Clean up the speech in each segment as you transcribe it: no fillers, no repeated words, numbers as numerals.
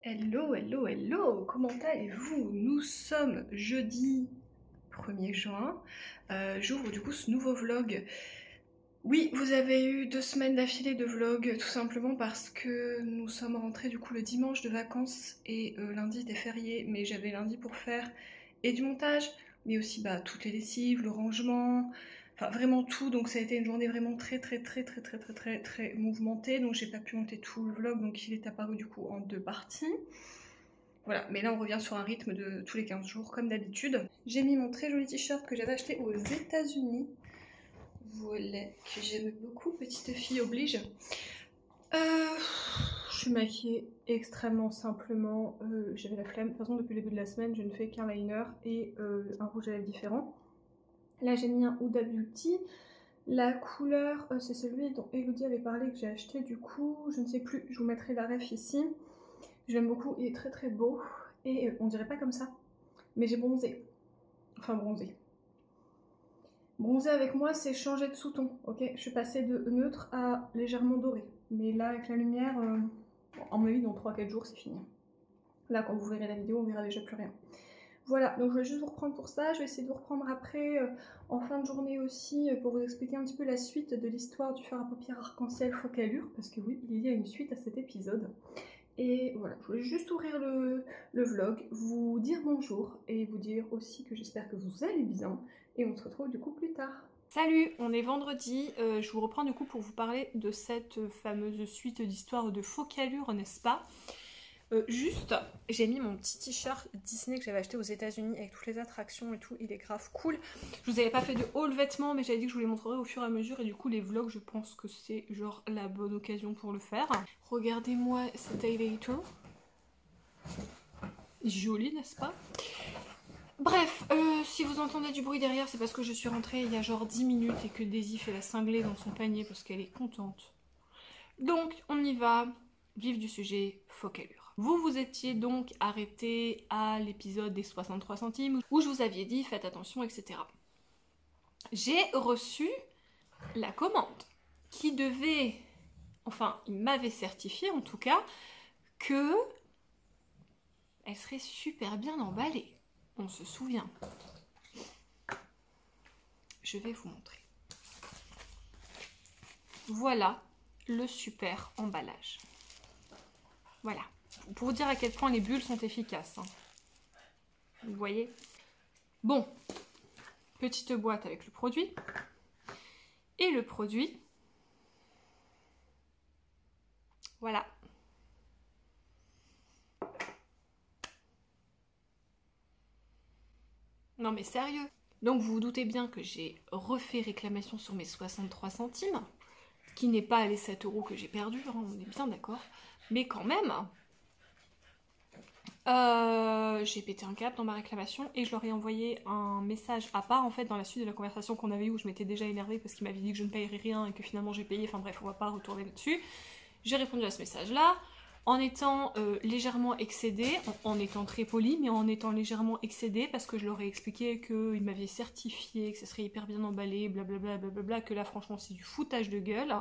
Hello, hello, hello, comment allez-vous? Nous sommes jeudi 1er juin, j'ouvre du coup ce nouveau vlog. Oui, vous avez eu 2 semaines d'affilée de vlog, tout simplement parce que nous sommes rentrés du coup le dimanche de vacances et lundi était férié, mais j'avais lundi pour faire et du montage, mais aussi toutes les lessives, le rangement, enfin vraiment tout, donc ça a été une journée vraiment très mouvementée, donc j'ai pas pu monter tout le vlog, donc il est apparu du coup en 2 parties. Voilà, mais là on revient sur un rythme de tous les 15 jours comme d'habitude. J'ai mis mon très joli t-shirt que j'avais acheté aux États-Unis. Voilà, que j'aime beaucoup, petite fille oblige. Je suis maquillée extrêmement simplement, j'avais la flemme. De toute façon depuis le début de la semaine je ne fais qu'un liner et un rouge à lèvres différent. Là j'ai mis un Huda Beauty. La couleur c'est celui dont Elodie avait parlé que j'ai acheté du coup, je ne sais plus, je vous mettrai la ref ici. J'aime beaucoup, il est très beau et on dirait pas comme ça, mais j'ai bronzé. Enfin bronzé. Bronzer avec moi, c'est changer de sous-ton, ok? Je suis passée de neutre à légèrement doré. Mais là, avec la lumière, en mon avis, dans 3-4 jours, c'est fini. Là, quand vous verrez la vidéo, on verra déjà plus rien. Voilà, donc je vais juste vous reprendre pour ça. Je vais essayer de vous reprendre après, en fin de journée aussi, pour vous expliquer un petit peu la suite de l'histoire du fard à paupières arc-en-ciel Focallure. Parce que oui, il y a une suite à cet épisode. Et voilà, je voulais juste ouvrir le vlog, vous dire bonjour et vous dire aussi que j'espère que vous allez bien. Et on se retrouve du coup plus tard. Salut, on est vendredi, je vous reprends du coup pour vous parler de cette fameuse suite d'histoires de Focallure, n'est-ce pas? Juste, j'ai mis mon petit t-shirt Disney que j'avais acheté aux États-Unis avec toutes les attractions et tout, il est grave cool. Je vous avais pas fait de haul vêtements, mais j'avais dit que je vous les montrerai au fur et à mesure, et du coup les vlogs, je pense que c'est genre la bonne occasion pour le faire. Regardez-moi cet highlighter. Joli, n'est-ce pas? Bref, si vous entendez du bruit derrière, c'est parce que je suis rentrée il y a genre 10 minutes et que Daisy fait la cinglée dans son panier parce qu'elle est contente. Donc, on y va. Vif du sujet, Focallure. Vous vous étiez donc arrêté à l'épisode des 63 centimes où je vous aviez dit faites attention, etc. J'ai reçu la commande qui devait, enfin, il m'avait certifié en tout cas, que elle serait super bien emballée. On se souvient. Je vais vous montrer. Voilà le super emballage. Voilà. Pour vous dire à quel point les bulles sont efficaces. Hein. Vous voyez? Bon. Petite boîte avec le produit. Et le produit. Voilà. Non mais sérieux. Donc vous vous doutez bien que j'ai refait réclamation sur mes 63 centimes. Qui n'est pas les 7 € que j'ai perdus, hein, on est bien d'accord. Mais quand même, j'ai pété un câble dans ma réclamation et je leur ai envoyé un message à part en fait dans la suite de la conversation qu'on avait eue où je m'étais déjà énervée parce qu'il m'avait dit que je ne payerais rien et que finalement j'ai payé, enfin bref on va pas retourner là-dessus. J'ai répondu à ce message là en étant légèrement excédée, en étant très polie mais en étant légèrement excédée parce que je leur ai expliqué qu'ils m'avaient certifié que ça serait hyper bien emballé, blablabla, que là franchement c'est du foutage de gueule,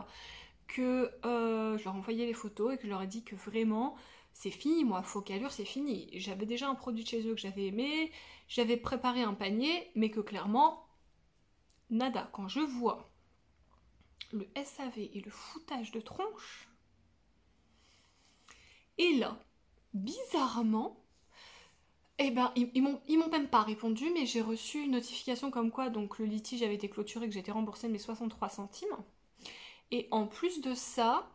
que je leur ai envoyé les photos et que je leur ai dit que vraiment c'est fini, moi, Focallure, c'est fini. J'avais déjà un produit de chez eux que j'avais aimé, j'avais préparé un panier, mais que clairement, nada. Quand je vois le SAV et le foutage de tronche, et là, bizarrement, eh ben, ils m'ont même pas répondu, mais j'ai reçu une notification comme quoi donc le litige avait été clôturé, que j'étais remboursée de mes 63 centimes. Et en plus de ça,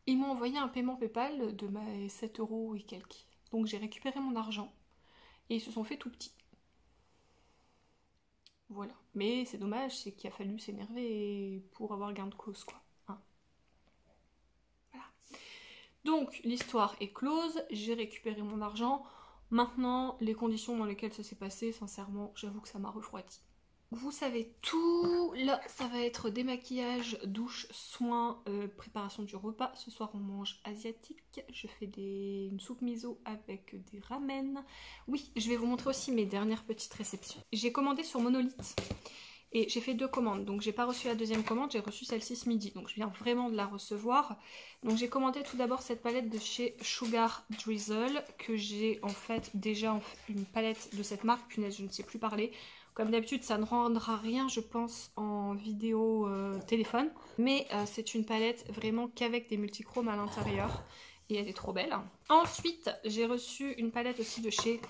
ils m'ont envoyé un paiement PayPal de mes 7 € et quelques. Donc j'ai récupéré mon argent. Et ils se sont fait tout petits. Voilà. Mais c'est dommage, c'est qu'il a fallu s'énerver pour avoir gain de cause, quoi. Hein. Voilà. Donc l'histoire est close, j'ai récupéré mon argent. Maintenant, les conditions dans lesquelles ça s'est passé, sincèrement, j'avoue que ça m'a refroidi. Vous savez tout, là ça va être démaquillage, douche, soins, préparation du repas. Ce soir on mange asiatique, je fais une soupe miso avec des ramen. Oui, je vais vous montrer aussi mes dernières petites réceptions. J'ai commandé sur Monolith Et j'ai fait 2 commandes, donc j'ai pas reçu la deuxième commande, j'ai reçu celle-ci ce midi, donc je viens vraiment de la recevoir. Donc j'ai commandé tout d'abord cette palette de chez Sugar Drizzle, que j'ai en fait déjà une palette de cette marque, punaise je ne sais plus parler. Comme d'habitude ça ne rendra rien je pense en vidéo téléphone, mais c'est une palette vraiment qu'avec des multichromes à l'intérieur, et elle est trop belle. Ensuite j'ai reçu une palette aussi de chez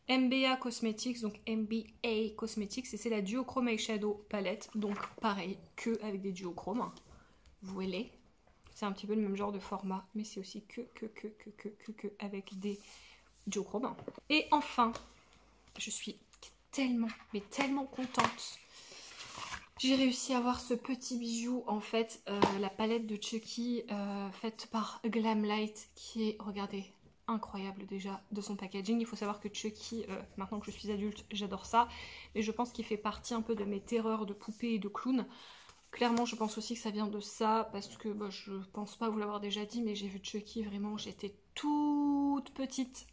MBA Cosmetics, donc MBA Cosmetics, et c'est la Duochrome Eyeshadow palette, donc pareil, que avec des duochromes, vous voyez, c'est un petit peu le même genre de format, mais c'est aussi que avec des duochromes. Et enfin, je suis tellement, mais tellement contente, j'ai réussi à avoir ce petit bijou, en fait, la palette de Chucky, faite par Glamlight, qui est, regardez, incroyable déjà de son packaging. Il faut savoir que Chucky, maintenant que je suis adulte, j'adore ça, mais je pense qu'il fait partie un peu de mes terreurs de poupées et de clowns. Clairement je pense aussi que ça vient de ça, parce que bah, je pense pas vous l'avoir déjà dit, mais j'ai vu Chucky vraiment, j'étais toute petite.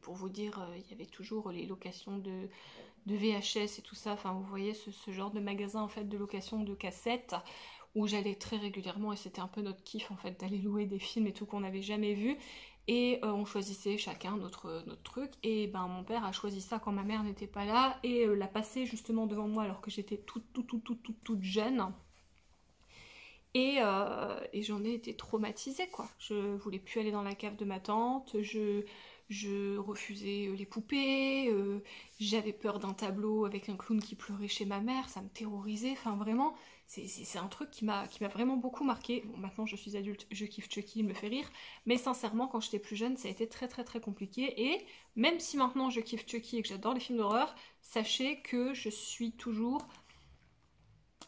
Pour vous dire, il y avait toujours les locations de VHS et tout ça, enfin vous voyez ce genre de magasin en fait de location de cassettes, où j'allais très régulièrement et c'était un peu notre kiff en fait d'aller louer des films et tout qu'on n'avait jamais vu, et on choisissait chacun notre truc, et ben mon père a choisi ça quand ma mère n'était pas là et l'a passé justement devant moi alors que j'étais toute jeune, et j'en ai été traumatisée quoi. Je voulais plus aller dans la cave de ma tante, je refusais les poupées, j'avais peur d'un tableau avec un clown qui pleurait chez ma mère, ça me terrorisait, enfin vraiment, c'est un truc qui m'a vraiment beaucoup marqué. Bon, maintenant je suis adulte, je kiffe Chucky, il me fait rire, mais sincèrement quand j'étais plus jeune ça a été très compliqué, et même si maintenant je kiffe Chucky et que j'adore les films d'horreur, sachez que je suis toujours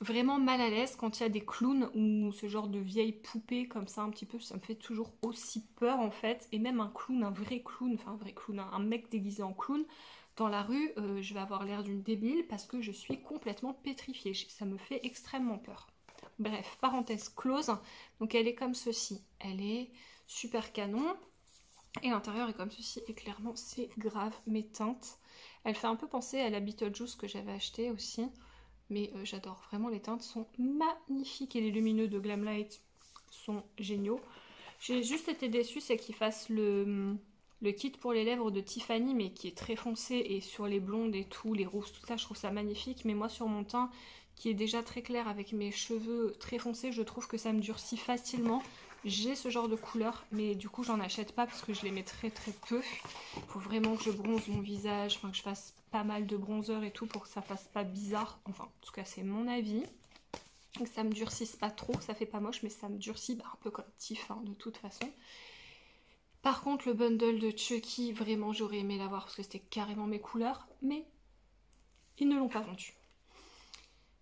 vraiment mal à l'aise quand il y a des clowns ou ce genre de vieilles poupées comme ça un petit peu, ça me fait toujours aussi peur en fait. Et même un clown, un vrai clown, enfin un vrai clown, un mec déguisé en clown dans la rue, je vais avoir l'air d'une débile parce que je suis complètement pétrifiée, ça me fait extrêmement peur. Bref, parenthèse close, donc elle est comme ceci, elle est super canon, et l'intérieur est comme ceci, et clairement c'est grave mes teintes. Elle fait un peu penser à la Beetlejuice que j'avais acheté aussi, mais j'adore, vraiment les teintes sont magnifiques et les lumineux de Glamlight sont géniaux. J'ai juste été déçue, c'est qu'ils fassent le kit pour les lèvres de Tiffany, mais qui est très foncé, et sur les blondes et tout, les rousses, tout ça, je trouve ça magnifique, mais moi sur mon teint qui est déjà très clair avec mes cheveux très foncés, je trouve que ça me durcit facilement. J'ai ce genre de couleur, mais du coup j'en achète pas parce que je les mets très peu. Il faut vraiment que je bronze mon visage, enfin que je fasse pas mal de bronzer et tout pour que ça fasse pas bizarre. Enfin, en tout cas c'est mon avis. Que ça me durcisse pas trop, ça fait pas moche, mais ça me durcit un peu comme Tiff hein, de toute façon. Par contre le bundle de Chucky, vraiment j'aurais aimé l'avoir parce que c'était carrément mes couleurs, mais ils ne l'ont pas vendu.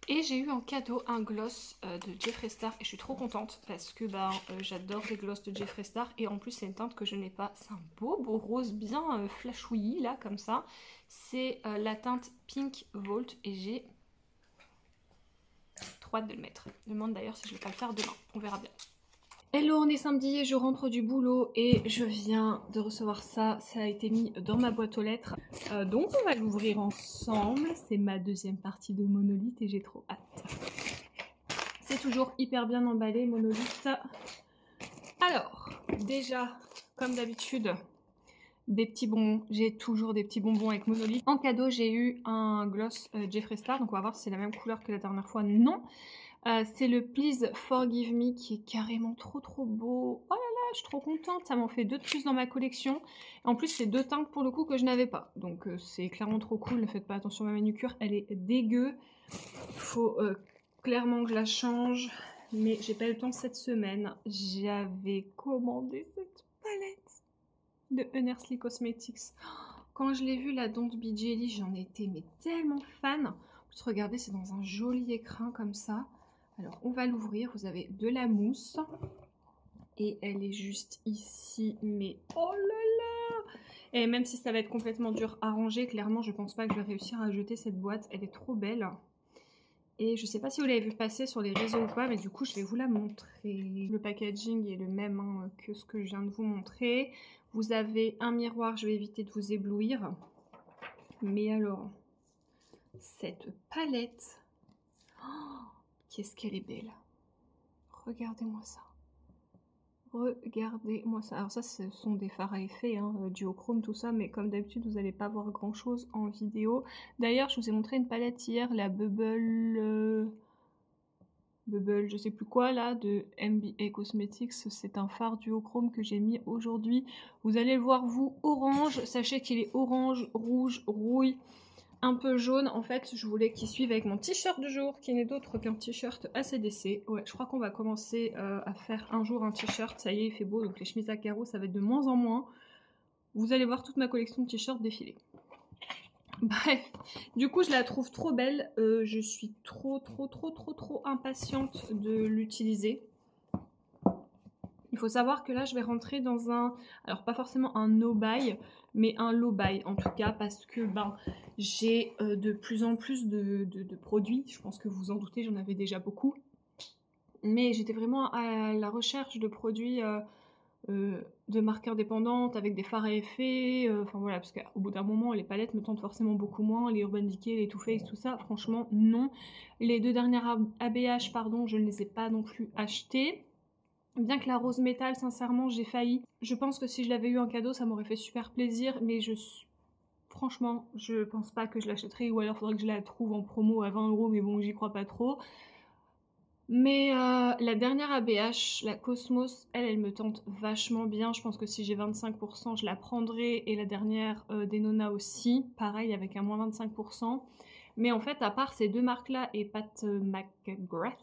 Et j'ai eu en cadeau un gloss de Jeffree Star et je suis trop contente parce que j'adore les gloss de Jeffree Star, et en plus c'est une teinte que je n'ai pas. C'est un beau rose bien flashouillis là comme ça. C'est la teinte Pink Vault et j'ai trop hâte de le mettre. Je me demande d'ailleurs si je vais pas le faire demain, on verra bien. Hello, on est samedi et je rentre du boulot et je viens de recevoir ça. Ça a été mis dans ma boîte aux lettres. Donc on va l'ouvrir ensemble. C'est ma deuxième partie de Monolith et j'ai trop hâte. C'est toujours hyper bien emballé, Monolith. Alors, déjà, comme d'habitude, des petits bonbons. J'ai toujours des petits bonbons avec Monolith. En cadeau, j'ai eu un gloss Jeffree Star. Donc on va voir si c'est la même couleur que la dernière fois. Non. C'est le Please Forgive Me qui est carrément trop beau. Oh là là, je suis trop contente, ça m'en fait 2 de plus dans ma collection. En plus, c'est 2 teintes pour le coup que je n'avais pas. Donc c'est clairement trop cool, ne faites pas attention à ma manucure, elle est dégueu. Faut clairement que je la change, mais j'ai pas eu le temps cette semaine. J'avais commandé cette palette de Unearthly Cosmetics. Quand je l'ai vue, la Don't Be Jelly, j'en étais mais tellement fan. En plus, regardez, c'est dans un joli écrin comme ça. Alors on va l'ouvrir, vous avez de la mousse et elle est juste ici, mais oh là là! Et même si ça va être complètement dur à ranger, clairement je pense pas que je vais réussir à jeter cette boîte, elle est trop belle. Et je sais pas si vous l'avez vu passer sur les réseaux ou pas, mais du coup je vais vous la montrer. Le packaging est le même hein, que ce que je viens de vous montrer. Vous avez un miroir, je vais éviter de vous éblouir. Mais alors, cette palette. Oh, qu'est-ce qu'elle est belle. Regardez-moi ça. Regardez-moi ça. Alors ça, ce sont des fards à effet, hein, duochrome, tout ça, mais comme d'habitude, vous n'allez pas voir grand-chose en vidéo. D'ailleurs, je vous ai montré une palette hier, la Bubble, je sais plus quoi, là, de MBA Cosmetics. C'est un fard duochrome que j'ai mis aujourd'hui. Vous allez le voir, vous, orange. Sachez qu'il est orange, rouge, rouille, un peu jaune. En fait, je voulais qu'il suive avec mon t-shirt du jour, qui n'est d'autre qu'un t-shirt ACDC. Ouais, je crois qu'on va commencer à faire un jour un t-shirt. Ça y est, il fait beau, donc les chemises à carreaux, ça va être de moins en moins. Vous allez voir toute ma collection de t-shirts défiler. Bref, du coup, je la trouve trop belle. Je suis trop impatiente de l'utiliser. Il faut savoir que là, je vais rentrer dans un... Alors, pas forcément un no-buy, mais un low-buy, en tout cas, parce que ben, j'ai de plus en plus de produits. Je pense que vous en doutez, j'en avais déjà beaucoup. Mais j'étais vraiment à la recherche de produits de marques indépendantes, avec des fards à effet. Enfin voilà, parce qu'au bout d'un moment, les palettes me tentent forcément beaucoup moins. Les Urban Decay, les Too Faced, tout ça, franchement, non. Les deux dernières ABH, pardon, je ne les ai pas non plus achetées. Bien que la rose métal, sincèrement, j'ai failli. Je pense que si je l'avais eu en cadeau, ça m'aurait fait super plaisir, mais franchement, je pense pas que je l'achèterai, ou alors il faudrait que je la trouve en promo à 20 €, mais bon, j'y crois pas trop. Mais la dernière ABH, la Cosmos, elle me tente vachement bien. Je pense que si j'ai 25%, je la prendrai. Et la dernière Denona aussi, pareil, avec un moins 25%. Mais en fait, à part ces deux marques-là et Pat McGrath,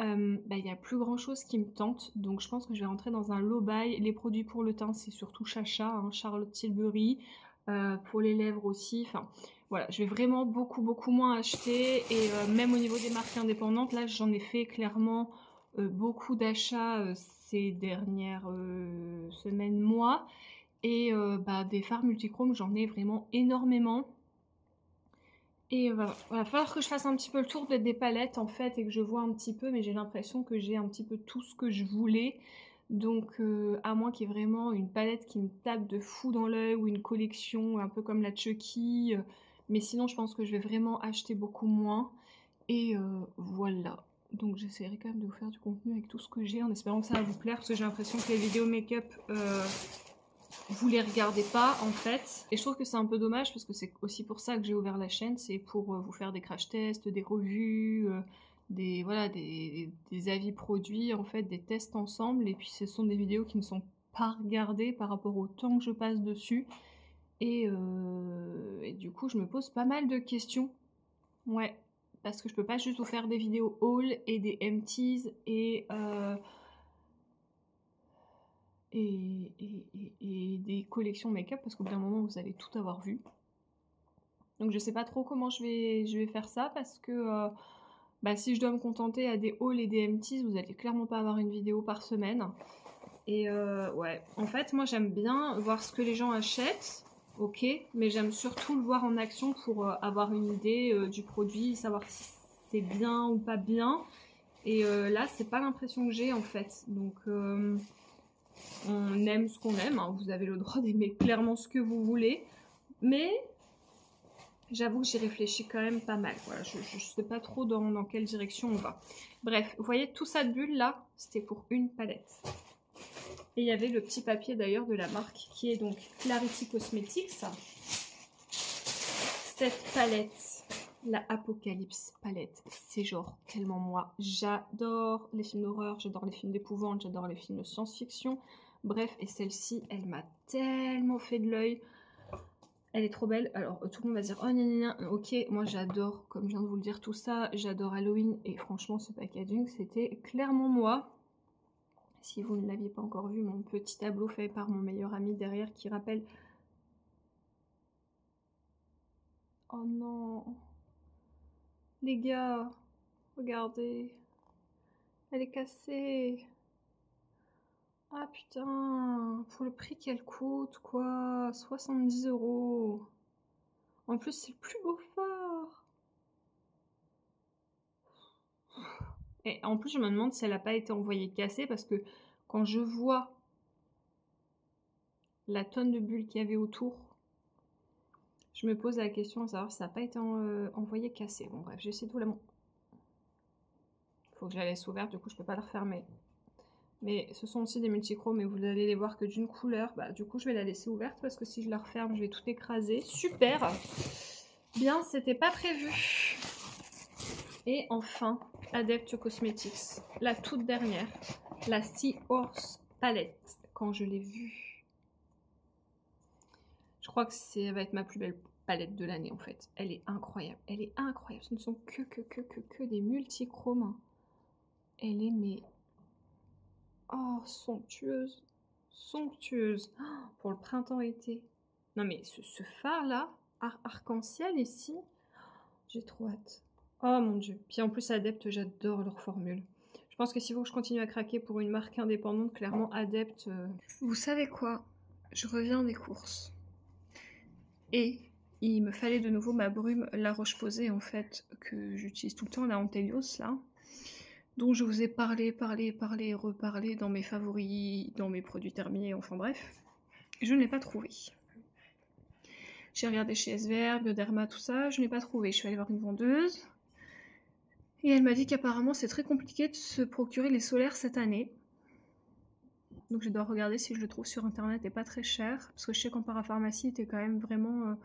il n'y a plus grand chose qui me tente, donc je pense que je vais rentrer dans un low buy. Les produits pour le teint, c'est surtout Chacha, hein, Charlotte Tilbury, pour les lèvres aussi. Enfin voilà, je vais vraiment beaucoup moins acheter, et même au niveau des marques indépendantes, là j'en ai fait clairement beaucoup d'achats ces dernières semaines, mois, et des fards multichromes, j'en ai vraiment énormément. Et voilà, il va falloir que je fasse un petit peu le tour des palettes en fait, et que je vois un petit peu, mais j'ai l'impression que j'ai un petit peu tout ce que je voulais. Donc à moins qu'il y ait vraiment une palette qui me tape de fou dans l'œil, ou une collection un peu comme la Chucky, mais sinon je pense que je vais vraiment acheter beaucoup moins. Et voilà. Donc j'essaierai quand même de vous faire du contenu avec tout ce que j'ai, en espérant que ça va vous plaire, parce que j'ai l'impression que les vidéos make-up... vous les regardez pas en fait, et je trouve que c'est un peu dommage, parce que c'est aussi pour ça que j'ai ouvert la chaîne, c'est pour vous faire des crash tests, des revues, des avis produits, en fait, des tests ensemble, et puis ce sont des vidéos qui ne sont pas regardées par rapport au temps que je passe dessus, et du coup je me pose pas mal de questions, ouais, parce que je peux pas juste vous faire des vidéos haul et des empties et des collections make-up, parce qu'au bout d'un moment vous allez tout avoir vu. Donc je sais pas trop comment je vais faire ça, parce que si je dois me contenter à des hauls et des empties, vous allez clairement pas avoir une vidéo par semaine. Et ouais, en fait moi j'aime bien voir ce que les gens achètent, ok, mais j'aime surtout le voir en action pour avoir une idée du produit, savoir si c'est bien ou pas bien. Et là c'est pas l'impression que j'ai en fait, donc on aime ce qu'on aime, hein. Vous avez le droit d'aimer clairement ce que vous voulez, mais j'avoue que j'y réfléchis quand même pas mal. Voilà, je sais pas trop dans quelle direction on va. Bref, vous voyez tout ça de bulle là, c'était pour une palette. Et il y avait le petit papier d'ailleurs de la marque, qui est donc Clarity Cosmetics. Cette palette, la Apocalypse palette, c'est genre tellement moi. J'adore les films d'horreur, j'adore les films d'épouvante, j'adore les films de science-fiction. Bref, et celle-ci, elle m'a tellement fait de l'œil. Elle est trop belle. Alors tout le monde va dire oh gna gna gna. Ok, moi j'adore, comme je viens de vous le dire, tout ça. J'adore Halloween, et franchement ce packaging c'était clairement moi. Si vous ne l'aviez pas encore vu, mon petit tableau fait par mon meilleur ami derrière qui rappelle... Oh non, les gars, regardez, elle est cassée. Ah putain, pour le prix qu'elle coûte, quoi, 70 €. En plus, c'est le plus beau fard. Et en plus, je me demande si elle n'a pas été envoyée cassée, parce que quand je vois la tonne de bulles qu'il y avait autour, Je me pose la question de savoir si ça n'a pas été envoyé cassé. Bon bref, j'essaie de vous la montrer. Faut que je la laisse ouverte, du coup je peux pas la refermer. Mais ce sont aussi des multichromes et vous allez les voir que d'une couleur. Bah du coup je vais la laisser ouverte parce que si je la referme je vais tout écraser. Super. Bien, c'était pas prévu. Et enfin, Adept Cosmetics, la toute dernière, la Sea Horse Palette. Quand je l'ai vue, je crois que ça va être ma plus belle palette de l'année en fait. Elle est incroyable, elle est incroyable. Ce ne sont que des multichromes. Elle est mais oh somptueuse, somptueuse. Oh, pour le printemps-été. Non mais ce phare là, arc-en-ciel ici, j'ai trop hâte. Oh mon dieu. Puis en plus Adept, j'adore leur formule. Je pense que s'il faut que je continue à craquer pour une marque indépendante, clairement Adept. Vous savez quoi? Je reviens des courses. Et il me fallait de nouveau ma brume La Roche-Posay en fait, que j'utilise tout le temps, la Antelios là, dont je vous ai parlé, reparlé dans mes favoris, dans mes produits terminés, enfin bref. Je ne l'ai pas trouvé. J'ai regardé chez SVR, Bioderma, tout ça, je ne l'ai pas trouvé. Je suis allée voir une vendeuse. Et elle m'a dit qu'apparemment c'est très compliqué de se procurer les solaires cette année. Donc je dois regarder si je le trouve sur internet et pas très cher. Parce que je sais qu'en parapharmacie, c'était quand même vraiment...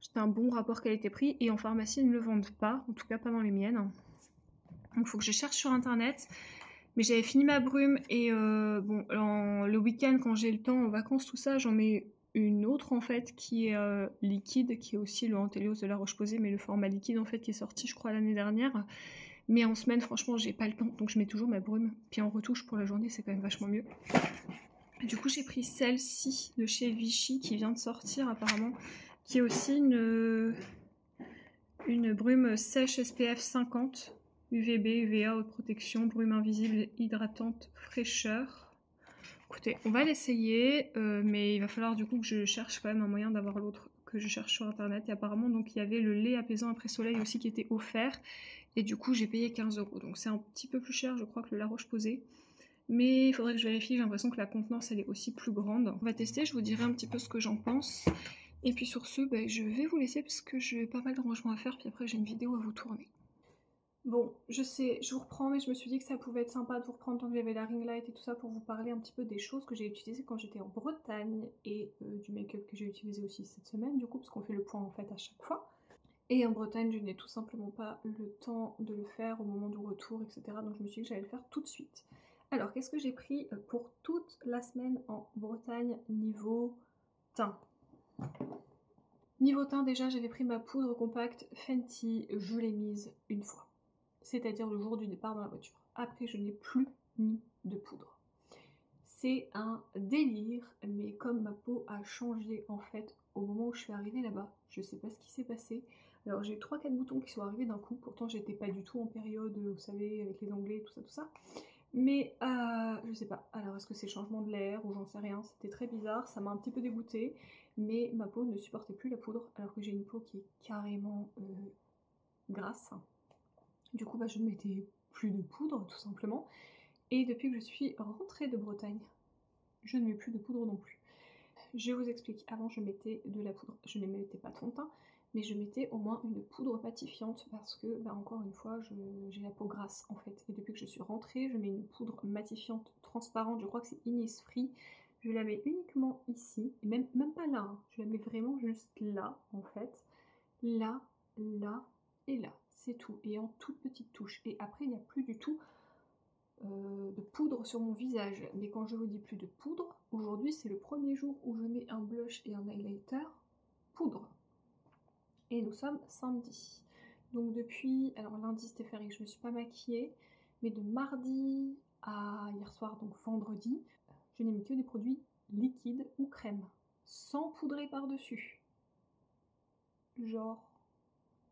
c'était un bon rapport qualité-prix. Et en pharmacie, ils ne le vendent pas. En tout cas, pas dans les miennes. Donc il faut que je cherche sur internet. Mais j'avais fini ma brume. Et bon, le week-end, quand j'ai le temps, en vacances, tout ça, j'en mets une autre en fait qui est liquide. Qui est aussi le Antelios de La Roche-Posay. Mais le format liquide en fait qui est sorti, je crois, l'année dernière. Mais en semaine, franchement, j'ai pas le temps. Donc je mets toujours ma brume. Puis en retouche pour la journée, c'est quand même vachement mieux. Du coup, j'ai pris celle-ci de chez Vichy qui vient de sortir apparemment, qui est aussi une brume sèche SPF 50, UVB, UVA, haute protection, brume invisible, hydratante, fraîcheur. Écoutez, on va l'essayer, mais il va falloir du coup que je cherche quand même un moyen d'avoir l'autre que je cherche sur internet. Et apparemment, donc il y avait le lait apaisant après soleil aussi qui était offert, et du coup j'ai payé 15 €. Donc c'est un petit peu plus cher, je crois, que le La Roche-Posay. Mais il faudrait que je vérifie, j'ai l'impression que la contenance elle est aussi plus grande. On va tester, je vous dirai un petit peu ce que j'en pense. Et puis sur ce, je vais vous laisser parce que j'ai pas mal de rangements à faire, puis après j'ai une vidéo à vous tourner. Bon, je sais, je vous reprends, mais je me suis dit que ça pouvait être sympa de vous reprendre tant que j'avais la ring light et tout ça pour vous parler un petit peu des choses que j'ai utilisées quand j'étais en Bretagne et du make-up que j'ai utilisé aussi cette semaine, du coup, parce qu'on fait le point en fait à chaque fois. Et en Bretagne, je n'ai tout simplement pas le temps de le faire au moment du retour, etc. Donc je me suis dit que j'allais le faire tout de suite. Alors, qu'est-ce que j'ai pris pour toute la semaine en Bretagne niveau teint? Niveau teint, déjà, j'avais pris ma poudre compacte Fenty, je l'ai mise une fois. C'est-à-dire le jour du départ dans la voiture. Après, je n'ai plus mis de poudre. C'est un délire, mais comme ma peau a changé en fait au moment où je suis arrivée là-bas, je sais pas ce qui s'est passé. Alors j'ai eu 3-4 boutons qui sont arrivés d'un coup, pourtant j'étais pas du tout en période, vous savez, avec les onglets, tout ça. Mais je sais pas, alors est-ce que c'est changement de l'air ou j'en sais rien, c'était très bizarre, ça m'a un petit peu dégoûtée, mais ma peau ne supportait plus la poudre, alors que j'ai une peau qui est carrément grasse. Du coup je ne mettais plus de poudre tout simplement, et depuis que je suis rentrée de Bretagne, je ne mets plus de poudre non plus. Je vous explique, avant je mettais de la poudre, je ne mettais pas de fond de teint, mais je mettais au moins une poudre matifiante parce que, encore une fois, j'ai la peau grasse en fait. Et depuis que je suis rentrée, je mets une poudre matifiante transparente, je crois que c'est Innisfree. Je la mets uniquement ici, et même pas là, hein. Je la mets vraiment juste là en fait. Là, là et là, c'est tout. Et en toute petite touche. Et après, il n'y a plus du tout de poudre sur mon visage. Mais quand je vous dis plus de poudre, aujourd'hui c'est le premier jour où je mets un blush et un highlighter poudre. Et nous sommes samedi. Donc depuis, alors lundi c'était férié, je me suis pas maquillée, mais de mardi à hier soir, donc vendredi, je n'ai mis que des produits liquides ou crème, sans poudrer par-dessus. Genre,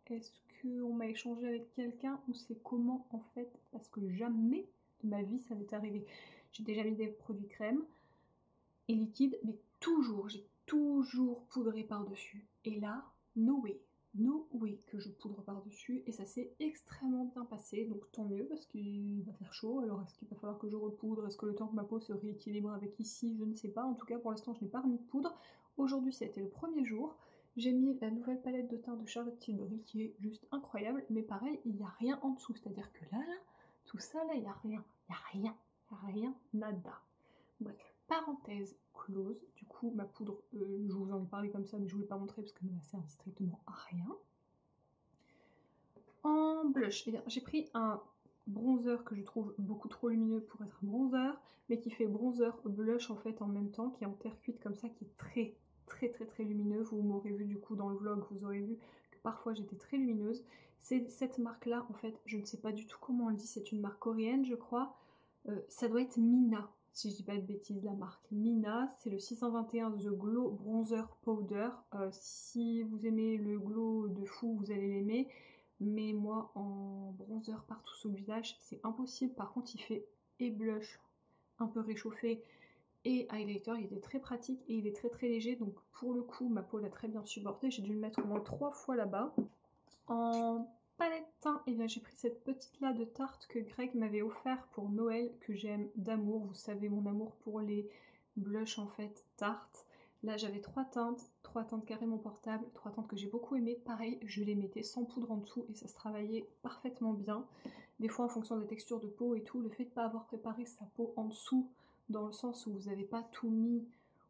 est-ce qu'on m'a échangé avec quelqu'un ou c'est comment en fait? Parce que jamais de ma vie ça m'est arrivé. J'ai déjà mis des produits crème et liquides, mais toujours, j'ai toujours poudré par-dessus. Et là, no way que je poudre par-dessus. Et ça s'est extrêmement bien passé, donc tant mieux parce qu'il va faire chaud. Alors est-ce qu'il va falloir que je repoudre? Est-ce que le temps que ma peau se rééquilibre avec ici? Je ne sais pas. En tout cas, pour l'instant, je n'ai pas remis de poudre. Aujourd'hui, ça a été le premier jour. J'ai mis la nouvelle palette de teint de Charlotte Tilbury qui est juste incroyable, mais pareil, il n'y a rien en dessous, c'est-à-dire que là, tout ça là, il n'y a rien, nada. Bref, parenthèse close, du coup ma poudre, je vous en ai parlé comme ça, mais je ne voulais pas montrer parce que ne m'a servi strictement à rien. En blush, eh bien, j'ai pris un bronzer que je trouve beaucoup trop lumineux pour être un bronzer, mais qui fait bronzer blush en fait en même temps, qui est en terre cuite comme ça, qui est très lumineux. Vous m'aurez vu du coup dans le vlog, vous aurez vu que parfois j'étais très lumineuse. C'est cette marque là en fait, je ne sais pas du tout comment on le dit, c'est une marque coréenne je crois. Ça doit être Mina, si je dis pas de bêtises, la marque Mina, c'est le 621 The Glow Bronzer Powder. Si vous aimez le glow de fou, vous allez l'aimer. Mais moi, en bronzer partout sur le visage, c'est impossible. Par contre, il fait et blush un peu réchauffé et highlighter. Il était très pratique et il est très léger. Donc pour le coup, ma peau l'a très bien supporté. J'ai dû le mettre au moins 3 fois là-bas. En palette teint, et bien j'ai pris cette petite là de Tarte que Greg m'avait offert pour Noël, que j'aime d'amour. Vous savez mon amour pour les blushs en fait Tarte. Là j'avais 3 teintes carrément portables, 3 teintes que j'ai beaucoup aimées. Pareil, je les mettais sans poudre en dessous et ça se travaillait parfaitement bien. Des fois en fonction de la texture de peau et tout, le fait de ne pas avoir préparé sa peau en dessous, dans le sens où vous n'avez pas tout mis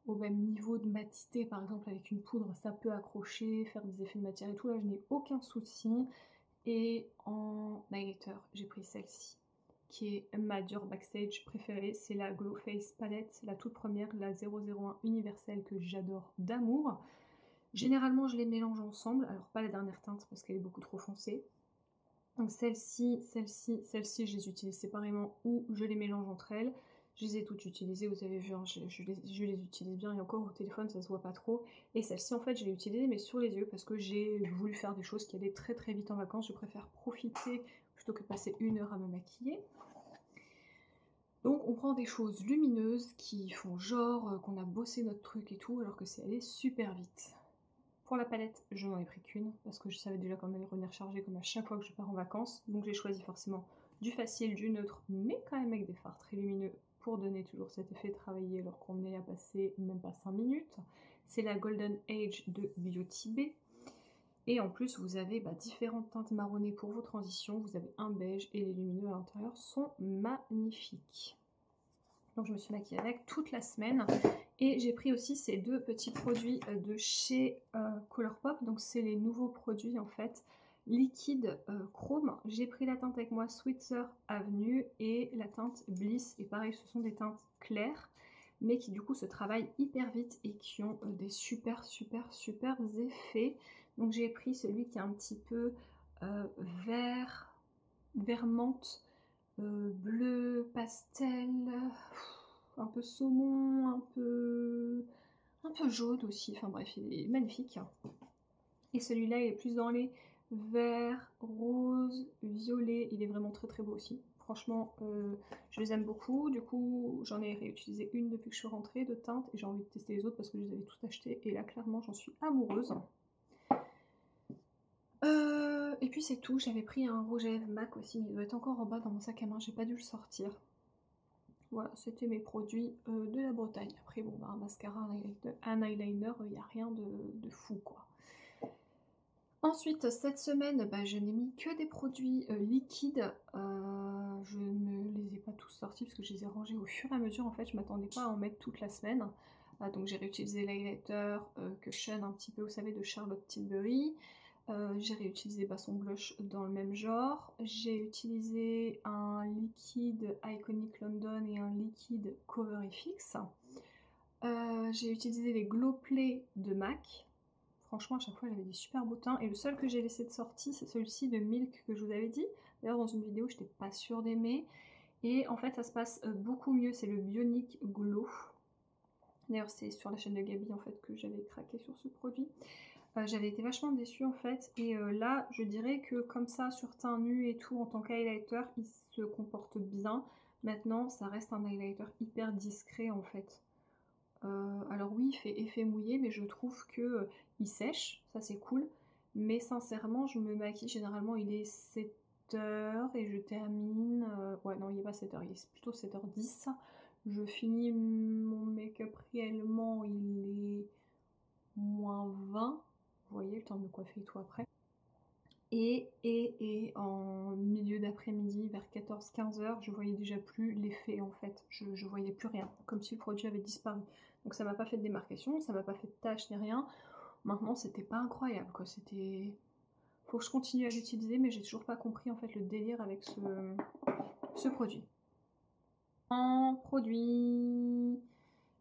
au même niveau de matité, par exemple avec une poudre, ça peut accrocher, faire des effets de matière et tout, là je n'ai aucun souci. Et en highlighter, j'ai pris celle-ci, qui est ma Dior Backstage préférée, c'est la Glow Face Palette, c'est la toute première, la 001 universelle que j'adore d'amour. Généralement je les mélange ensemble, alors pas la dernière teinte parce qu'elle est beaucoup trop foncée. Donc celle-ci, je les utilise séparément ou je les mélange entre elles. Je les ai toutes utilisées, vous avez vu, hein, je les utilise bien et encore au téléphone ça se voit pas trop. Et celle-ci en fait je l'ai utilisée mais sur les yeux parce que j'ai voulu faire des choses qui allaient très vite en vacances. Je préfère profiter plutôt que passer 1 heure à me maquiller. Donc on prend des choses lumineuses qui font genre qu'on a bossé notre truc et tout alors que c'est allé super vite. Pour la palette, je n'en ai pris qu'une parce que je savais déjà quand même revenir chargée comme à chaque fois que je pars en vacances. Donc j'ai choisi forcément du facile, du neutre, mais quand même avec des fards très lumineux pour donner toujours cet effet travaillé alors qu'on est à passer même pas 5 minutes. C'est la Golden Age de Beauty Bay. Et en plus, vous avez différentes teintes marronnées pour vos transitions. Vous avez un beige et les lumineux à l'intérieur sont magnifiques. Donc je me suis maquillée avec toute la semaine. Et j'ai pris aussi ces 2 petits produits de chez Colourpop. Donc c'est les nouveaux produits en fait. Liquide Chrome. J'ai pris la teinte avec moi Switzer Avenue et la teinte Bliss. Et pareil, ce sont des teintes claires, mais qui du coup se travaillent hyper vite et qui ont des super effets. Donc j'ai pris celui qui est un petit peu vert menthe, bleu pastel, un peu saumon, un peu jaune aussi, enfin bref, il est magnifique. Et celui-là, il est plus dans les verts, roses, violets, il est vraiment très beau aussi. Franchement, je les aime beaucoup. Du coup, j'en ai réutilisé une depuis que je suis rentrée de teinte et j'ai envie de tester les autres parce que je les avais toutes achetées. Et là, clairement, j'en suis amoureuse. Et puis c'est tout. J'avais pris un rouge à lèvres MAC aussi, mais il doit être encore en bas dans mon sac à main. J'ai pas dû le sortir. Voilà, c'était mes produits de la Bretagne. Après, bon, un mascara, un eyeliner, il n'y a rien de fou, quoi. Ensuite, cette semaine, je n'ai mis que des produits liquides. Je ne les ai pas tous sortis parce que je les ai rangés au fur et à mesure. En fait, je m'attendais pas à en mettre toute la semaine. Donc j'ai réutilisé l'highlighter que Shun un petit peu, vous savez, de Charlotte Tilbury. J'ai réutilisé son blush dans le même genre. J'ai utilisé un liquide Iconic London et un liquide Cover FX. J'ai utilisé les Glow Play de MAC. Franchement, à chaque fois, j'avais des super beaux teints. Et le seul que j'ai laissé de sortie, c'est celui-ci de Milk que je vous avais dit. D'ailleurs, dans une vidéo, je n'étais pas sûre d'aimer. Et en fait, ça se passe beaucoup mieux. C'est le Bionic Glow. D'ailleurs, c'est sur la chaîne de Gabi en fait que j'avais craqué sur ce produit. J'avais été vachement déçue en fait. Et là, je dirais que comme ça, sur teint nu et tout, en tant qu'highlighter, il se comporte bien. Maintenant, ça reste un highlighter hyper discret en fait. Alors oui, il fait effet mouillé, mais je trouve que il sèche, ça c'est cool. Mais sincèrement, je me maquille, généralement il est 7h et je termine... ouais non, il n'est pas 7h, il est plutôt 7h10. Je finis mon make-up réellement, il est -20. vous voyez, le temps de me coiffer et tout après. Et en milieu d'après-midi, vers 14-15 heures, je voyais déjà plus l'effet en fait, je voyais plus rien, comme si le produit avait disparu. Donc ça m'a pas fait de démarcation, ça m'a pas fait de tache ni rien. Maintenant c'était pas incroyable quoi, c'était... Faut que je continue à l'utiliser, mais j'ai toujours pas compris en fait le délire avec ce produit. En produit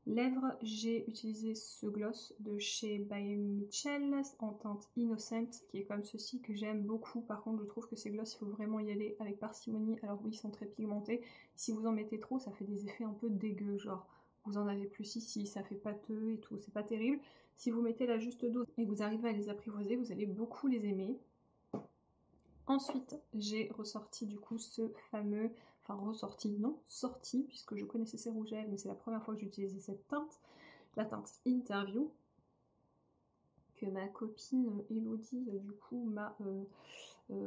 lèvres, j'ai utilisé ce gloss de chez By Michel en teinte Innocent, qui est comme ceci, que j'aime beaucoup. Par contre, je trouve que ces gloss, il faut vraiment y aller avec parcimonie. Alors oui, ils sont très pigmentés. Si vous en mettez trop, ça fait des effets un peu dégueux, genre vous en avez plus ici, ça fait pâteux et tout, c'est pas terrible. Si vous mettez la juste dose et que vous arrivez à les apprivoiser, vous allez beaucoup les aimer. Ensuite, j'ai ressorti du coup ce fameux, enfin ressorti, non, sorti, puisque je connaissais ces rouges à lèvres, mais c'est la première fois que j'utilisais cette teinte, la teinte Interview, que ma copine Elodie, du coup, m'a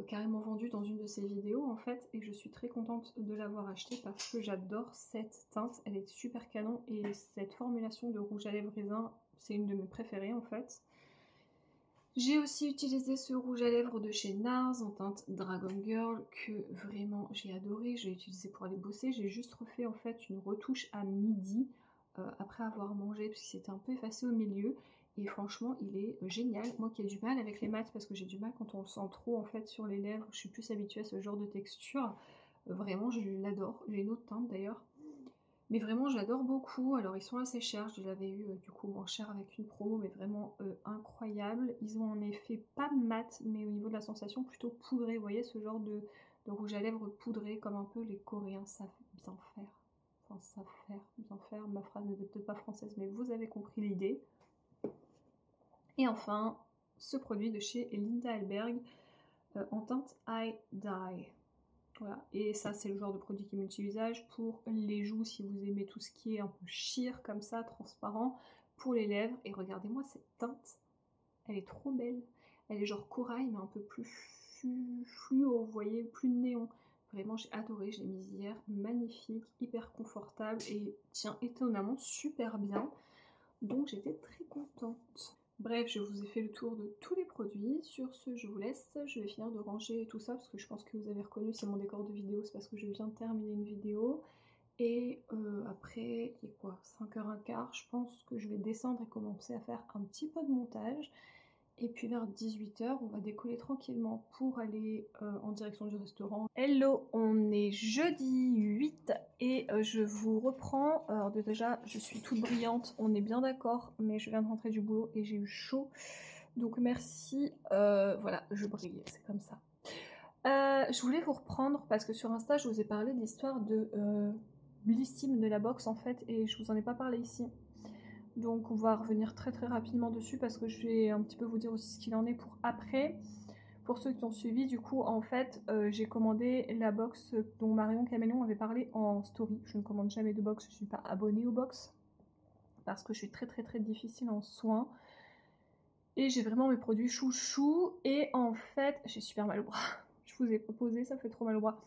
carrément vendue dans une de ses vidéos, en fait, et je suis très contente de l'avoir achetée parce que j'adore cette teinte, elle est super canon, et cette formulation de rouge à lèvres raisin, c'est une de mes préférées, en fait. J'ai aussi utilisé ce rouge à lèvres de chez NARS en teinte Dragon Girl que vraiment j'ai adoré. J'ai utilisé pour aller bosser. J'ai juste refait en fait une retouche à midi après avoir mangé parce qu'il s'était un peu effacé au milieu. Et franchement il est génial. Moi qui ai du mal avec les mats parce que j'ai du mal quand on le sent trop en fait sur les lèvres. Je suis plus habituée à ce genre de texture. Vraiment je l'adore. J'ai une autre teinte d'ailleurs. Mais vraiment, je l'adore beaucoup. Alors, ils sont assez chers. Je l'avais eu du coup moins cher avec une promo, mais vraiment incroyable. Ils ont un effet pas mat, mais au niveau de la sensation plutôt poudré. Vous voyez ce genre de rouge à lèvres poudré, comme un peu les Coréens savent bien faire. Enfin, savent faire, bien faire. Ma phrase n'est peut-être pas française, mais vous avez compris l'idée. Et enfin, ce produit de chez Linda Hallberg en teinte I Die. Voilà, et ça c'est le genre de produit qui est multi-usage pour les joues si vous aimez tout ce qui est un peu sheer comme ça, transparent, pour les lèvres. Et regardez-moi cette teinte, elle est trop belle. Elle est genre corail mais un peu plus fluo, vous voyez, plus néon. Vraiment j'ai adoré, je l'ai mise hier, magnifique, hyper confortable et tient étonnamment super bien. Donc j'étais très contente. Bref, je vous ai fait le tour de tous les produits. Sur ce, je vous laisse. Je vais finir de ranger tout ça parce que je pense que vous avez reconnu, c'est mon décor de vidéo. C'est parce que je viens de terminer une vidéo. Et après, il est quoi, 5h15, je pense que je vais descendre et commencer à faire un petit peu de montage. Et puis vers 18h, on va décoller tranquillement pour aller en direction du restaurant. Hello, on est jeudi 8 et je vous reprends. Alors déjà, je suis toute brillante, on est bien d'accord, mais je viens de rentrer du boulot et j'ai eu chaud. Donc merci, voilà, je brille, c'est comme ça. Je voulais vous reprendre parce que sur Insta, je vous ai parlé de l'histoire de Blissim de la boxe en fait, et je vous en ai pas parlé ici. Donc on va revenir très rapidement dessus parce que je vais un petit peu vous dire aussi ce qu'il en est pour après. Pour ceux qui ont suivi, du coup, en fait, j'ai commandé la box dont Marion Caméléon avait parlé en story. Je ne commande jamais de box, je ne suis pas abonnée aux box parce que je suis très difficile en soins. Et j'ai vraiment mes produits chouchou. Et en fait, j'ai super mal au bras. Je vous ai proposé, ça fait trop mal au bras.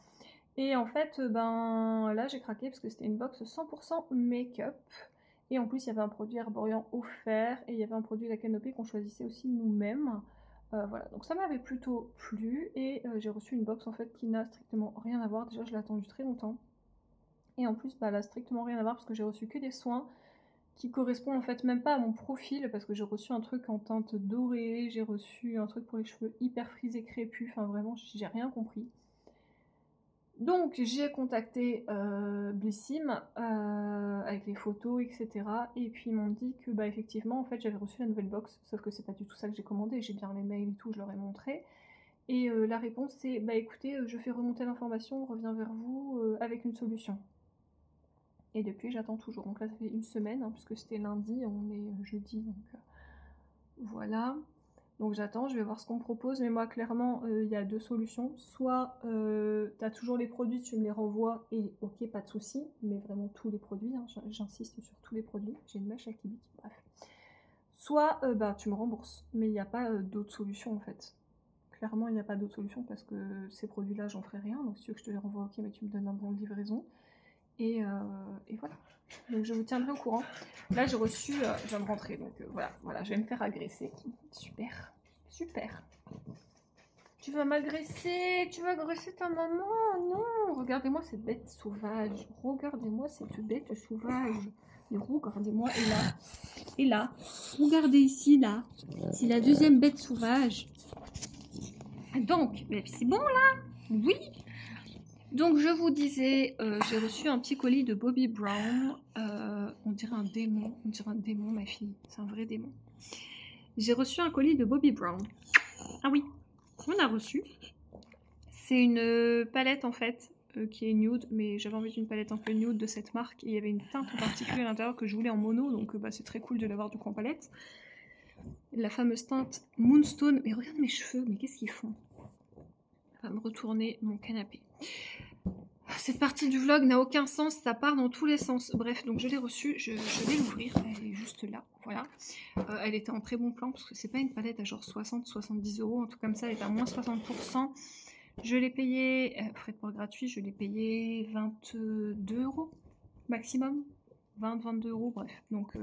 Et en fait, ben là, j'ai craqué parce que c'était une box 100% make-up. Et en plus, il y avait un produit Herborian offert et il y avait un produit La Canopée qu'on choisissait aussi nous-mêmes. Voilà, donc ça m'avait plutôt plu et j'ai reçu une box en fait qui n'a strictement rien à voir. Déjà, je l'ai attendue très longtemps. Et en plus, bah, elle a strictement rien à voir parce que j'ai reçu que des soins qui correspondent en fait même pas à mon profil parce que j'ai reçu un truc en teinte dorée, j'ai reçu un truc pour les cheveux hyper frisés crépus, enfin vraiment, j'ai rien compris. Donc j'ai contacté Blissim avec les photos, etc. Et puis ils m'ont dit que bah effectivement en fait j'avais reçu la nouvelle box, sauf que c'est pas du tout ça que j'ai commandé, j'ai bien les mails et tout, je leur ai montré. Et la réponse c'est bah écoutez, je fais remonter l'information, on revient vers vous avec une solution. Et depuis j'attends toujours, donc là ça fait une semaine, hein, puisque c'était lundi, on est jeudi, donc voilà. Donc j'attends, je vais voir ce qu'on me propose, mais moi clairement il y a deux solutions. Soit tu as toujours les produits, tu me les renvoies et ok, pas de souci, mais vraiment tous les produits, hein, j'insiste sur tous les produits, j'ai une mèche acrylique, bref. Soit bah tu me rembourses, mais il n'y a pas d'autre solution en fait. Clairement il n'y a pas d'autre solution parce que ces produits-là j'en ferai rien, donc si tu veux que je te les renvoie, ok, mais tu me donnes un bon de livraison. Et voilà. Donc je vous tiendrai au courant. Là j'ai reçu, je viens de rentrer, donc voilà, je vais me faire agresser. Super. Super. Tu vas m'agresser, tu vas agresser ta maman. Non, regardez-moi cette bête sauvage. Regardez-moi cette bête sauvage. Mais regardez-moi, et là. Et là. Regardez ici, là. C'est la deuxième bête sauvage. Donc, c'est bon là? Oui. Donc je vous disais, j'ai reçu un petit colis de Bobbi Brown. On dirait un démon. On dirait un démon, ma fille. C'est un vrai démon. J'ai reçu un colis de Bobbi Brown. Ah oui, on a reçu. C'est une palette en fait qui est nude, mais j'avais envie d'une palette un peu nude de cette marque. Et il y avait une teinte en particulier à l'intérieur que je voulais en mono, donc c'est très cool de l'avoir du coup en palette. La fameuse teinte Moonstone. Mais regarde mes cheveux, mais qu'est-ce qu'ils font? On va me retourner mon canapé. Cette partie du vlog n'a aucun sens, ça part dans tous les sens. Bref, donc je l'ai reçue, je vais l'ouvrir, elle est juste là, voilà. Elle était en très bon plan parce que c'est pas une palette à genre 60-70 €, un truc comme ça, elle est à moins 60%. Je l'ai payé, frais de port gratuit, je l'ai payé 22 € maximum, 20-22 €, bref. Donc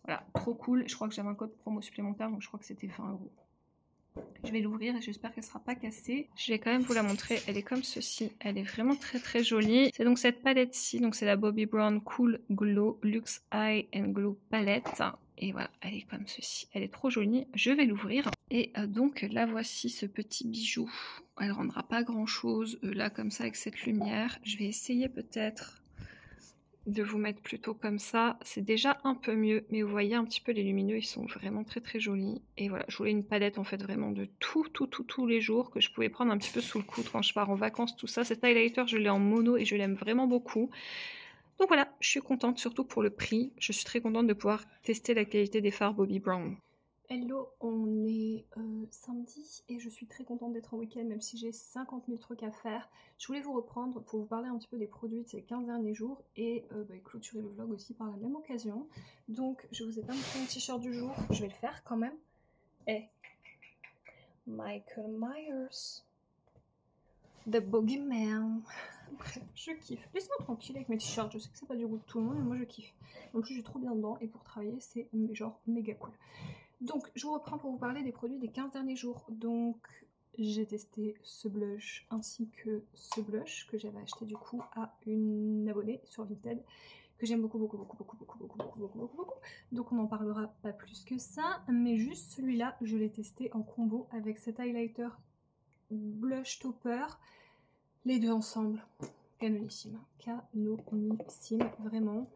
voilà, trop cool, je crois que j'avais un code promo supplémentaire, donc je crois que c'était 20 €. Je vais l'ouvrir et j'espère qu'elle sera pas cassée. Je vais quand même vous la montrer, elle est comme ceci, elle est vraiment très très jolie. C'est donc cette palette-ci, donc c'est la Bobbi Brown Cool Glow Luxe Eye and Glow palette. Et voilà, elle est comme ceci, elle est trop jolie. Je vais l'ouvrir. Et donc la voici, ce petit bijou. Elle rendra pas grand chose là comme ça avec cette lumière. Je vais essayer peut-être de vous mettre plutôt comme ça, c'est déjà un peu mieux, mais vous voyez un petit peu les lumineux, ils sont vraiment très très jolis. Et voilà, je voulais une palette en fait vraiment de tous les jours, que je pouvais prendre un petit peu sous le coude quand je pars en vacances, tout ça. Cet highlighter, je l'ai en mono et je l'aime vraiment beaucoup. Donc voilà, je suis contente, surtout pour le prix. Je suis très contente de pouvoir tester la qualité des fards Bobbi Brown. Hello, on est samedi et je suis très contente d'être en week-end même si j'ai 50 000 trucs à faire. Je voulais vous reprendre pour vous parler un petit peu des produits de ces 15 derniers jours et clôturer le vlog aussi par la même occasion. Donc je vous ai pas montré mon t-shirt du jour, je vais le faire quand même. Et Michael Myers, The Boogeyman. Bref, je kiffe. Laissez-moi tranquille avec mes t-shirts, je sais que c'est pas du goût de tout le monde mais moi je kiffe. En plus je suis trop bien dedans et pour travailler c'est genre méga cool. Donc, je vous reprends pour vous parler des produits des 15 derniers jours. Donc, j'ai testé ce blush ainsi que ce blush que j'avais acheté du coup à une abonnée sur Vinted que j'aime beaucoup. Donc, on n'en parlera pas plus que ça, mais juste celui-là, je l'ai testé en combo avec cet highlighter blush topper, les deux ensemble. Canonissime, vraiment.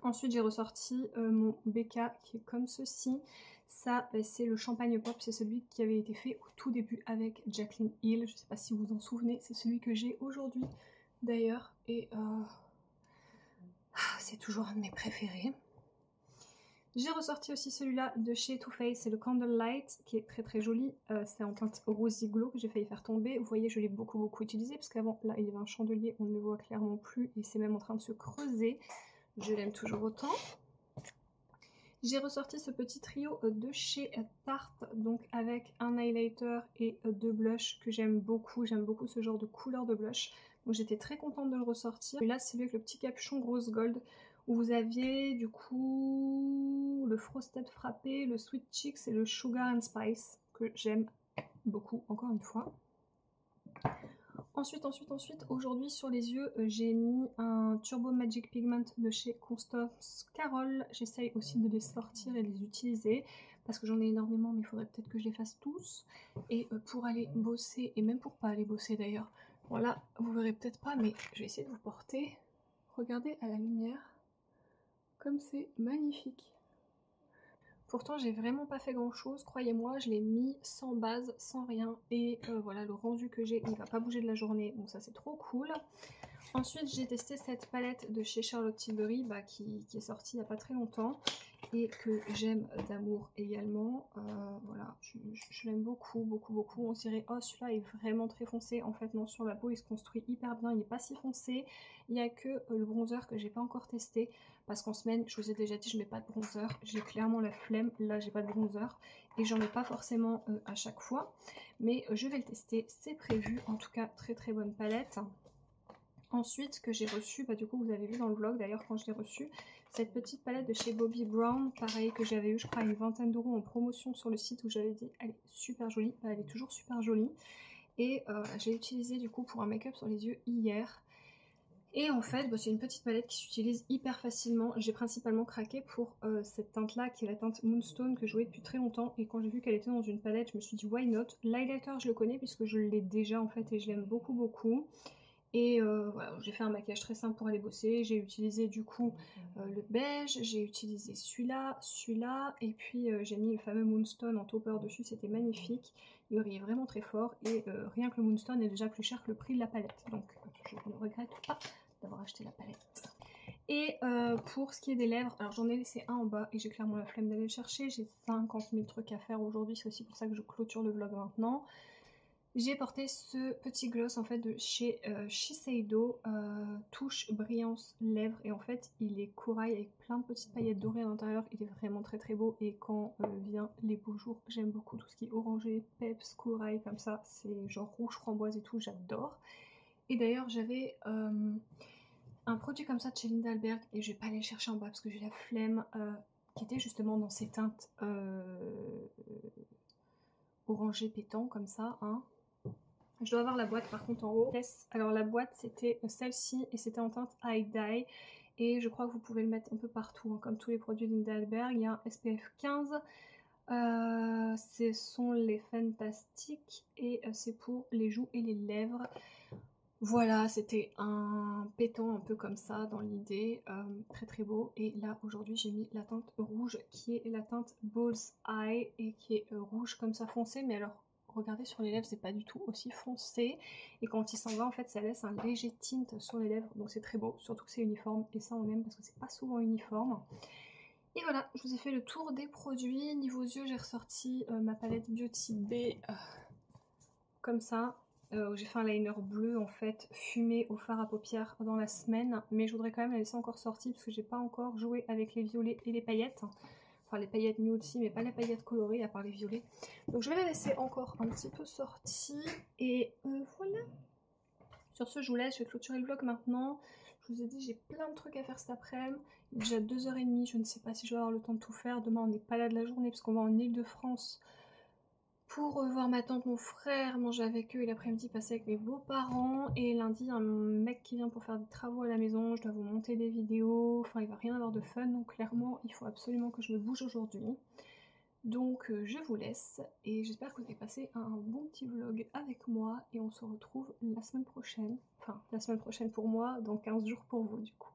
Ensuite, j'ai ressorti mon BK qui est comme ceci. Ça, c'est le champagne pop. C'est celui qui avait été fait au tout début avec Jaclyn Hill. Je ne sais pas si vous vous en souvenez. C'est celui que j'ai aujourd'hui d'ailleurs. Et c'est toujours un de mes préférés. J'ai ressorti aussi celui-là de chez Too Faced. C'est le Candlelight qui est très très joli. C'est en teinte Rosy Glow que j'ai failli faire tomber. Vous voyez, je l'ai beaucoup utilisé parce qu'avant, là, il y avait un chandelier. On ne le voit clairement plus et c'est même en train de se creuser. Je l'aime toujours autant. J'ai ressorti ce petit trio de chez Tarte, donc avec un highlighter et deux blushs que j'aime beaucoup. J'aime beaucoup ce genre de couleur de blush. Donc j'étais très contente de le ressortir. Et là, c'est celui avec le petit capuchon rose gold où vous aviez du coup le Frosted Frappé, le Sweet Cheeks et le Sugar and Spice que j'aime beaucoup, encore une fois. Ensuite, aujourd'hui sur les yeux, j'ai mis un Turbo Magic Pigment de chez Constance Carole. J'essaye aussi de les sortir et de les utiliser parce que j'en ai énormément, mais il faudrait peut-être que je les fasse tous. Et pour aller bosser, et même pour pas aller bosser d'ailleurs, voilà, vous verrez peut-être pas, mais je vais essayer de vous porter. Regardez à la lumière, comme c'est magnifique. Pourtant, j'ai vraiment pas fait grand chose, croyez-moi, je l'ai mis sans base, sans rien. Et voilà, le rendu que j'ai, il va pas bouger de la journée, donc ça c'est trop cool. Ensuite, j'ai testé cette palette de chez Charlotte Tilbury qui est sortie il n'y a pas très longtemps et que j'aime d'amour également. Voilà, je l'aime beaucoup. On dirait, oh celui-là est vraiment très foncé. En fait non, sur la peau il se construit hyper bien, il n'est pas si foncé. Il n'y a que le bronzer que j'ai pas encore testé parce qu'en semaine, je vous ai déjà dit, je mets pas de bronzer. J'ai clairement la flemme, là j'ai pas de bronzer et j'en mets pas forcément à chaque fois. Mais je vais le tester, c'est prévu. En tout cas, très bonne palette. Ensuite, ce que j'ai reçu, bah du coup vous avez vu dans le vlog d'ailleurs quand je l'ai reçu, cette petite palette de chez Bobbi Brown, pareil que j'avais eu je crois une vingtaine d'euros en promotion sur le site où j'avais dit elle est super jolie, bah, elle est toujours super jolie. Et j'ai utilisé du coup pour un make-up sur les yeux hier. Et en fait, bah, c'est une petite palette qui s'utilise hyper facilement. J'ai principalement craqué pour cette teinte là qui est la teinte Moonstone que je jouais depuis très longtemps. Et quand j'ai vu qu'elle était dans une palette, je me suis dit why not. L'highlighter je le connais puisque je l'ai déjà en fait et je l'aime beaucoup beaucoup. Et voilà, j'ai fait un maquillage très simple pour aller bosser. J'ai utilisé du coup le beige, j'ai utilisé celui-là, et puis j'ai mis le fameux Moonstone en topper dessus, c'était magnifique. Il brillait vraiment très fort et rien que le Moonstone est déjà plus cher que le prix de la palette. Donc je ne regrette pas d'avoir acheté la palette. Et pour ce qui est des lèvres, alors j'en ai laissé un en bas et j'ai clairement la flemme d'aller le chercher. J'ai 50 000 trucs à faire aujourd'hui, c'est aussi pour ça que je clôture le vlog maintenant. J'ai porté ce petit gloss en fait de chez Shiseido, touche brillance lèvres, et en fait il est corail avec plein de petites paillettes dorées à l'intérieur, il est vraiment très très beau. Et quand vient les beaux jours, j'aime beaucoup tout ce qui est orangé, peps, corail comme ça, c'est genre rouge framboise et tout, j'adore. Et d'ailleurs j'avais un produit comme ça de chez Lindalberg et je vais pas aller le chercher en bas parce que j'ai la flemme, qui était justement dans ces teintes orangé pétant comme ça, hein. Je dois avoir la boîte par contre en haut. Yes. Alors la boîte c'était celle-ci et c'était en teinte High Dye. Et je crois que vous pouvez le mettre un peu partout, hein, comme tous les produits d'Hindalberg. Il y a un SPF 15. Ce sont les Fantastiques et c'est pour les joues et les lèvres. Voilà, c'était un pétant un peu comme ça dans l'idée, très très beau. Et là aujourd'hui j'ai mis la teinte rouge qui est la teinte Bull's Eye et qui est rouge comme ça foncé, mais alors regardez sur les lèvres c'est pas du tout aussi foncé, et quand il s'en va en fait ça laisse un léger tint sur les lèvres, donc c'est très beau, surtout que c'est uniforme et ça on aime parce que c'est pas souvent uniforme. Et voilà, je vous ai fait le tour des produits. Niveau yeux j'ai ressorti ma palette Beauty B comme ça. J'ai fait un liner bleu en fait fumé au fard à paupières dans la semaine, mais je voudrais quand même la laisser encore sortie parce que j'ai pas encore joué avec les violets et les paillettes. Enfin les paillettes nude aussi, mais pas les paillettes colorées à part les violets. Donc je vais la laisser encore un petit peu sortie et voilà. Sur ce je vous laisse, je vais clôturer le vlog maintenant. Je vous ai dit j'ai plein de trucs à faire cet après-midi. Il est déjà 2h30, je ne sais pas si je vais avoir le temps de tout faire. Demain on n'est pas là de la journée parce qu'on va en Ile-de-France pour voir ma tante, mon frère, manger avec eux et l'après-midi passer avec mes beaux-parents. Et lundi, un mec qui vient pour faire des travaux à la maison, je dois vous monter des vidéos, enfin il va rien avoir de fun, donc clairement il faut absolument que je me bouge aujourd'hui. Donc je vous laisse et j'espère que vous avez passé un bon petit vlog avec moi et on se retrouve la semaine prochaine, enfin la semaine prochaine pour moi, dans 15 jours pour vous du coup.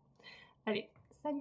Allez, salut!